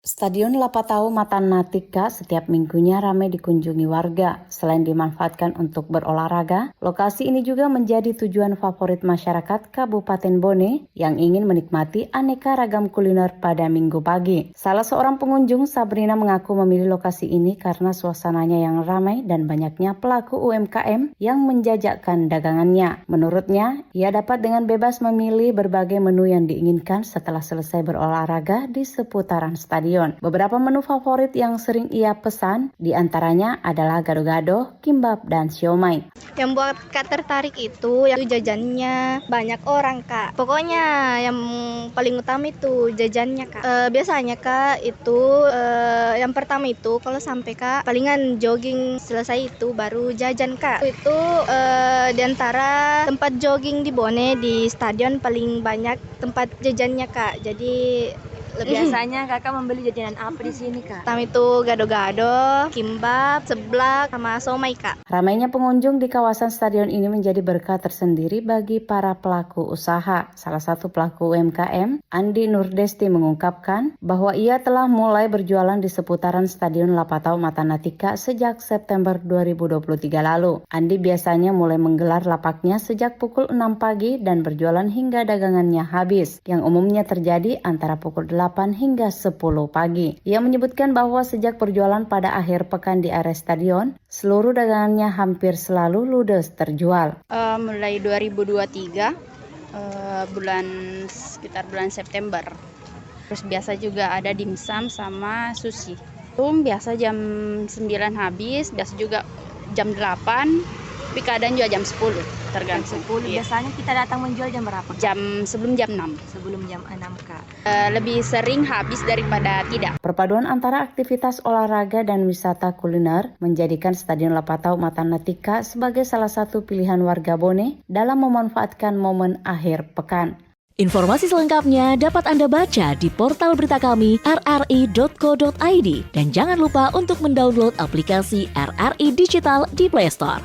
Stadion Lapatau Matanatika setiap minggunya ramai dikunjungi warga. Selain dimanfaatkan untuk berolahraga, lokasi ini juga menjadi tujuan favorit masyarakat Kabupaten Bone yang ingin menikmati aneka ragam kuliner pada minggu pagi. Salah seorang pengunjung, Sabrina, mengaku memilih lokasi ini karena suasananya yang ramai dan banyaknya pelaku UMKM yang menjajakan dagangannya. Menurutnya, ia dapat dengan bebas memilih berbagai menu yang diinginkan setelah selesai berolahraga di seputaran stadion. Beberapa menu favorit yang sering ia pesan diantaranya adalah gado-gado, kimbap, dan siomay. Yang buat Kak tertarik itu yang jajannya banyak orang, Kak. Pokoknya yang paling utama itu jajannya, Kak. Biasanya, Kak, itu yang pertama itu kalau sampai, Kak, palingan jogging selesai itu baru jajan, Kak. Itu di antara tempat jogging di Bone di stadion paling banyak tempat jajannya, Kak. Jadi biasanya kakak membeli jajanan apa di sini, Kak? pertama itu gado-gado, kimbap, seblak, sama somai, Kak. Ramainya pengunjung di kawasan stadion ini menjadi berkah tersendiri bagi para pelaku usaha. Salah satu pelaku UMKM, Andi Nurdesti, mengungkapkan bahwa ia telah mulai berjualan di seputaran Stadion Lapatau Matanatika sejak September 2023 lalu. Andi biasanya mulai menggelar lapaknya sejak pukul 6 pagi dan berjualan hingga dagangannya habis, yang umumnya terjadi antara pukul 8 hingga 10 pagi. Ia menyebutkan bahwa sejak berjualan pada akhir pekan di area stadion, seluruh dagangannya hampir selalu ludes terjual. Mulai 2023, sekitar bulan September. Terus biasa juga ada dimsum sama sushi. Biasa jam 9 habis, biasa juga jam 8, tapi kadang juga jam 10, tergantung. Jam 10, biasanya kita datang menjual jam berapa? Sebelum jam 6. Sebelum jam 6, Kak. Lebih sering habis daripada tidak. Perpaduan antara aktivitas olahraga dan wisata kuliner menjadikan Stadion Lapatau Matanatika sebagai salah satu pilihan warga Bone dalam memanfaatkan momen akhir pekan. Informasi selengkapnya dapat Anda baca di portal berita kami rri.co.id dan jangan lupa untuk mendownload aplikasi RRI Digital di Play Store.